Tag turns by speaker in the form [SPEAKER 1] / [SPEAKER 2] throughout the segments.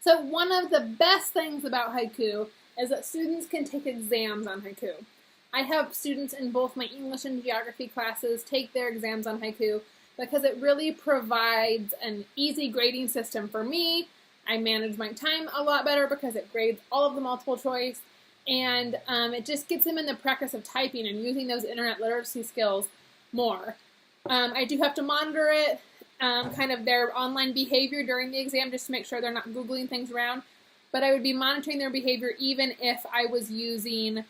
[SPEAKER 1] So one of the best things about Haiku is that students can take exams on Haiku. I have students in both my English and geography classes take their exams on Haiku because it really provides an easy grading system for me. I manage my time a lot better because it grades all of the multiple choice, and it just gets them in the practice of typing and using those internet literacy skills more. I do have to monitor it, kind of their online behavior during the exam, just to make sure they're not Googling things around. But I would be monitoring their behavior even if I was using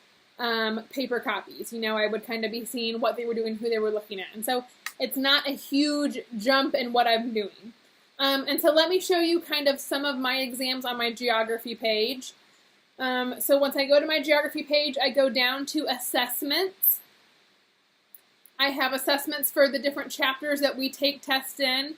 [SPEAKER 1] paper copies. You know, I would kind of be seeing what they were doing, who they were looking at. And so it's not a huge jump in what I'm doing. And so let me show you kind of some of my exams on my geography page. So once I go to my geography page, I go down to assessments. I have assessments for the different chapters that we take tests in.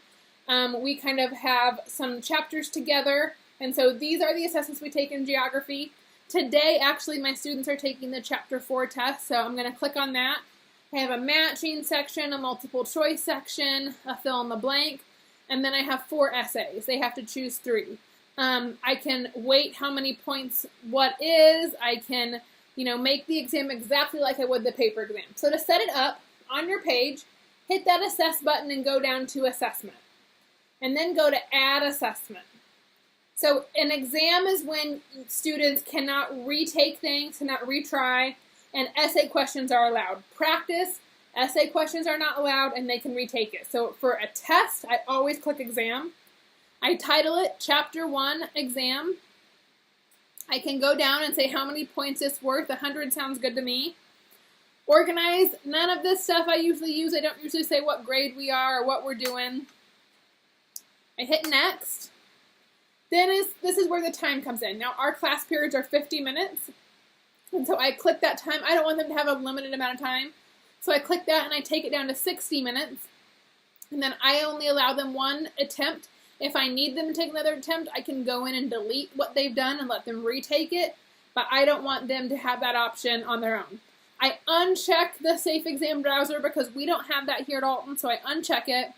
[SPEAKER 1] We kind of have some chapters together, and so these are the assessments we take in geography. Today, actually, my students are taking the Chapter 4 test, so I'm going to click on that. I have a matching section, a multiple choice section, a fill in the blank, and then I have 4 essays. They have to choose 3. I can weight how many points what is. I can, make the exam exactly like I would the paper exam. So to set it up, on your page, hit that assess button and go down to assessment. And then go to add assessment. So an exam is when students cannot retake things, cannot retry, and essay questions are allowed. Practice, essay questions are not allowed, and they can retake it. So for a test, I always click exam. I title it Chapter 1 Exam. I can go down and say how many points it's worth. 100 sounds good to me. Organize, none of this stuff I usually use. I don't usually say what grade we are or what we're doing. I hit next. Then this is where the time comes in. Now our class periods are 50 minutes. And so I click that time. I don't want them to have a limited amount of time. So I click that and I take it down to 60 minutes. And then I only allow them 1 attempt. If I need them to take another attempt, I can go in and delete what they've done and let them retake it. But I don't want them to have that option on their own. I uncheck the Safe Exam Browser because we don't have that here at Alton, so I uncheck it.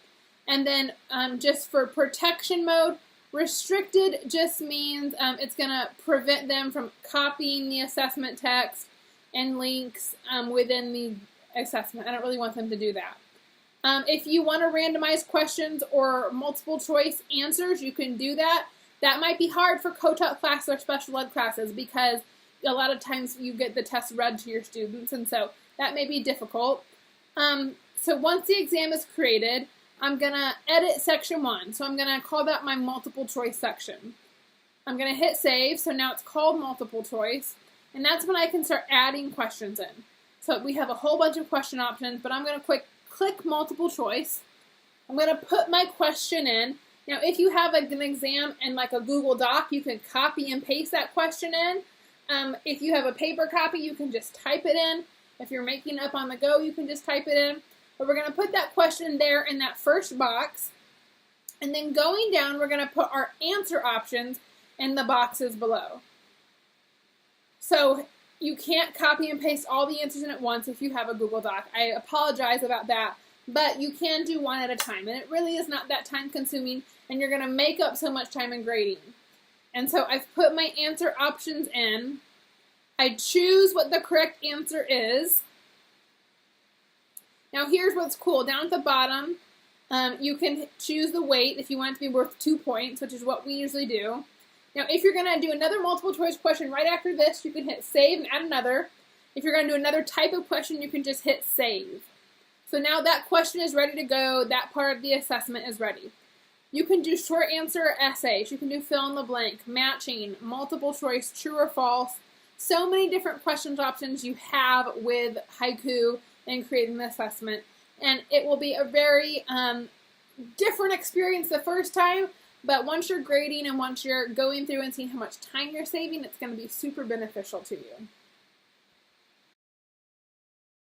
[SPEAKER 1] And then just for protection mode, restricted just means it's going to prevent them from copying the assessment text and links within the assessment. I don't really want them to do that. If you want to randomize questions or multiple choice answers, you can do that. That might be hard for co-taught classes or special ed classes because a lot of times you get the test read to your students, and so that may be difficult. So once the exam is created, I'm going to edit section 1. So I'm going to call that my multiple choice section. I'm going to hit save, so now it's called multiple choice, and that's when I can start adding questions in. So we have a whole bunch of question options, but I'm going to click multiple choice. I'm going to put my question in. Now if you have an exam in like a Google Doc, you can copy and paste that question in. If you have a paper copy, you can just type it in. If you're making it up on the go, you can just type it in. But we're going to put that question there in that first box. And then going down, we're going to put our answer options in the boxes below. So you can't copy and paste all the answers in at once if you have a Google Doc. I apologize about that. But you can do one at a time. And it really is not that time consuming. And you're going to make up so much time in grading. And so I've put my answer options in. I choose what the correct answer is. Now here's what's cool. Down at the bottom, you can choose the weight if you want it to be worth 2 points, which is what we usually do. Now if you're going to do another multiple choice question right after this, you can hit save and add another. If you're going to do another type of question, you can just hit save. So now that question is ready to go. That part of the assessment is ready. You can do short answer essays. You can do fill in the blank, matching, multiple choice, true or false. So many different questions options you have with Haiku and creating the assessment. And it will be a very different experience the first time, but once you're grading and once you're going through and seeing how much time you're saving, it's going to be super beneficial to you.